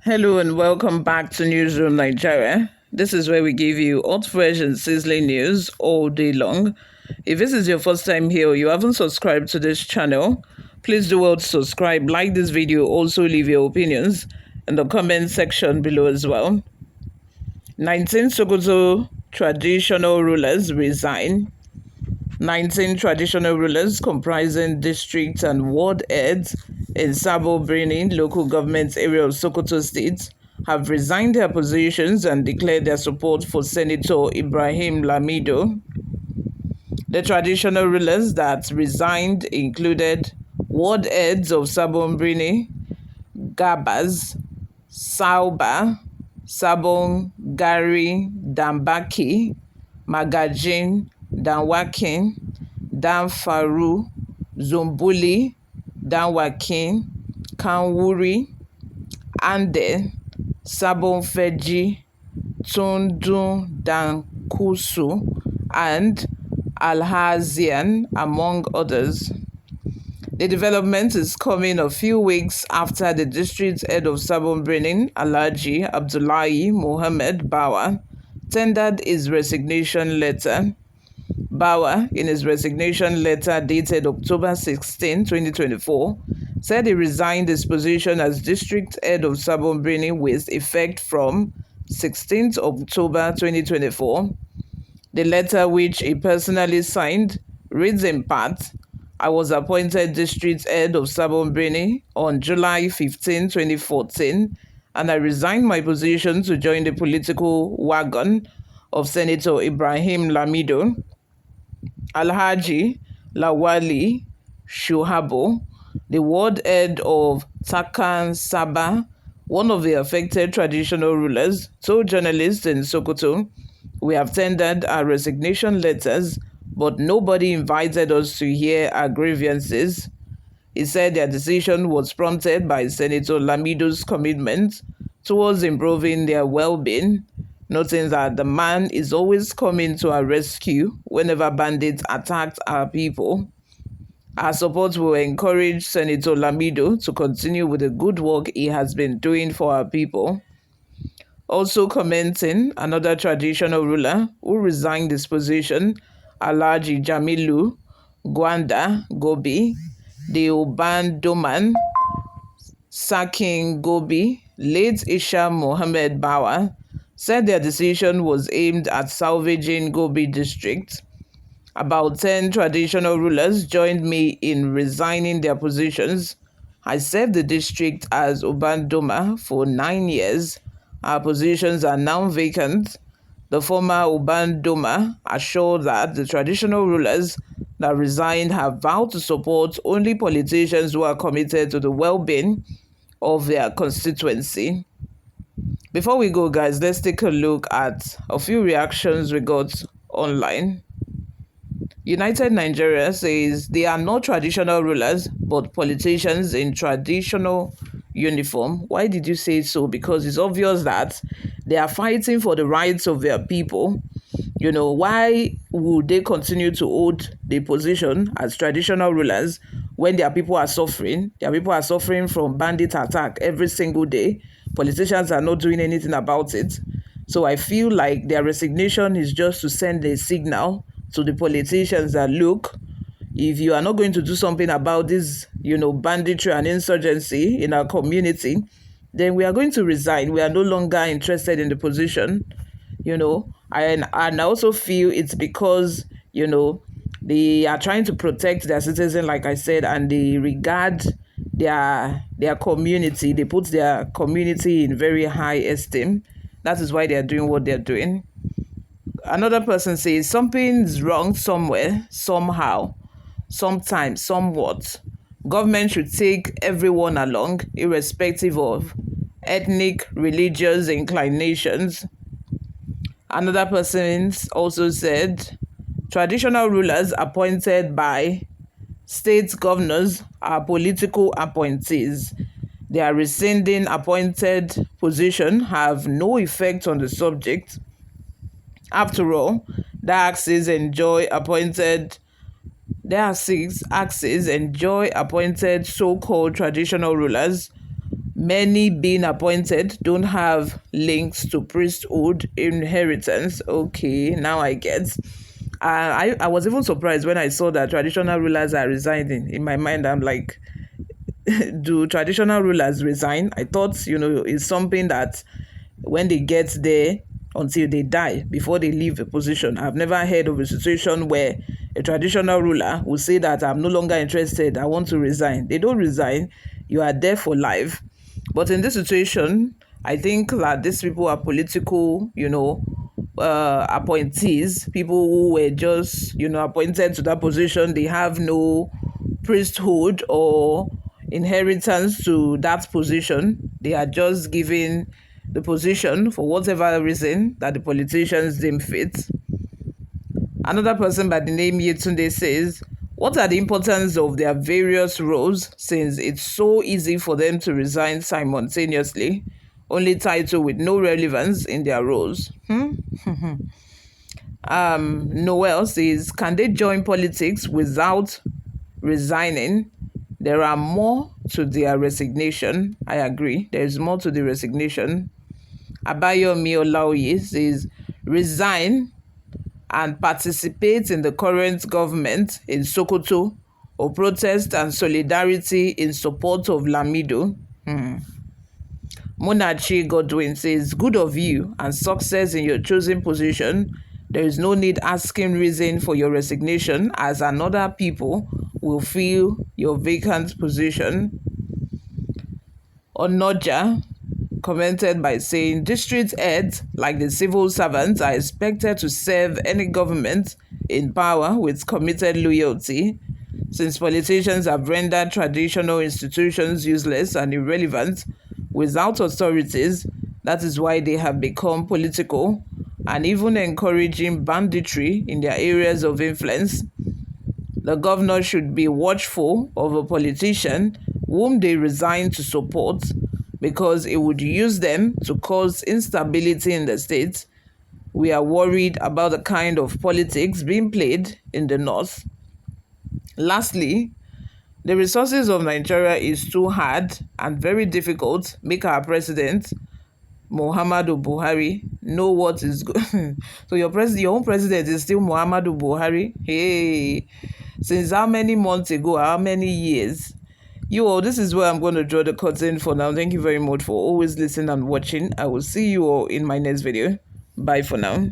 Hello and welcome back to Newsroom Nigeria. This is where we give you hot, fresh, and sizzling news all day long. If this is your first time here or you haven't subscribed to this channel, please do well to subscribe, like this video, also leave your opinions in the comment section below as well. 19 Sokoto traditional rulers resign. 19 traditional rulers comprising district and ward heads in Sabo Birni local government area of Sokoto State have resigned their positions and declared their support for Senator Ibrahim Lamido. The traditional rulers that resigned included ward heads of Sabo Birni, Gabas, Sauba, Sabon, Gari, Dambaki, Magajin, Danwakin, Danfaru, Zumbuli, Danwakin, Kanwuri, Ande, Sabonfeji, Tundun Dankusu, and Alhazian, among others. The development is coming a few weeks after the district head of Sabon Birni, Alhaji Abdullahi Mohammed Bawa, tendered his resignation letter. Bawa, in his resignation letter dated October 16, 2024, said he resigned his position as district head of Sabon Birni with effect from 16th October 2024. The letter, which he personally signed, reads in part, I was appointed district head of Sabon Birni on July 15, 2014, and I resigned my position to join the political wagon of Senator Ibrahim Lamido. Alhaji Lawali Shuhabo, the ward head of Takan Saba, one of the affected traditional rulers, told journalists in Sokoto, we have tendered our resignation letters, but nobody invited us to hear our grievances. He said their decision was prompted by Senator Lamido's commitment towards improving their well-being, noting that the man is always coming to our rescue whenever bandits attacked our people. Our support will encourage Senator Lamido to continue with the good work he has been doing for our people. Also commenting, another traditional ruler who resigned his position, Alhaji Jamilu Gwanda Gobi, the Uban Doman, Sakin Gobi, late Isha Mohammed Bawa, said their decision was aimed at salvaging Gobi district. About 10 traditional rulers joined me in resigning their positions. I served the district as Ubandoma for 9 years. Our positions are now vacant. The former Ubandoma assured that the traditional rulers that resigned have vowed to support only politicians who are committed to the well-being of their constituency. Before we go, guys, let's take a look at a few reactions we got online. United Nigeria says they are not traditional rulers, but politicians in traditional uniform. Why did you say so? Because it's obvious that they are fighting for the rights of their people. Why would they continue to hold the position as traditional rulers when their people are suffering? Their people are suffering from bandit attack every single day. Politicians are not doing anything about it. So I feel like their resignation is just to send a signal to the politicians that, look, if you are not going to do something about this, banditry and insurgency in our community, then we are going to resign. We are no longer interested in the position, and I also feel it's because, they are trying to protect their citizens, like I said, and they regard their community. They put their community in very high esteem. That is why they are doing what they're doing. Another person says something's wrong somewhere, somehow, sometimes, somewhat. Government should take everyone along, irrespective of ethnic, religious inclinations. Another person also said traditional rulers appointed by state governors are political appointees. Their rescinding appointed position have no effect on the subject. After all, diocese enjoy appointed so-called traditional rulers Many being appointed don't have links to priesthood inheritance. Okay, now I get. I was even surprised when I saw that traditional rulers are resigning. In my mind, I'm like, do traditional rulers resign? I thought, it's something that when they get there until they die before they leave a position. I've never heard of a situation where a traditional ruler will say that I'm no longer interested, I want to resign. They don't resign. You are there for life. But in this situation, I think that these people are political, appointees, people who were just, appointed to that position. They have no priesthood or inheritance to that position. They are just given the position for whatever reason that the politicians deem fit. Another person by the name Yetunde says, what are the importance of their various roles since it's so easy for them to resign simultaneously, only title with no relevance in their roles? Noel says, can they join politics without resigning? There are more to their resignation. I agree. There is more to the resignation. Abayomi Olaoye says, resign and participate in the current government in Sokoto or protest and solidarity in support of Lamido. Munachi Godwin says, good of you and success in your chosen position. There is no need asking reason for your resignation as another people will fill your vacant position. Onoja commented by saying, district heads, like the civil servants, are expected to serve any government in power with committed loyalty. Since politicians have rendered traditional institutions useless and irrelevant without authorities, that is why they have become political and even encouraging banditry in their areas of influence. The governor should be watchful of a politician whom they resign to support, because it would use them to cause instability in the state. We are worried about the kind of politics being played in the north. Lastly, the resources of Nigeria is too hard and very difficult. Make our president, Muhammadu Buhari, know what is good. So your own president is still Muhammadu Buhari? Hey, since how many months ago, how many years? You all, this is where I'm going to draw the curtain for now. Thank you very much for always listening and watching. I will see you all in my next video. Bye for now.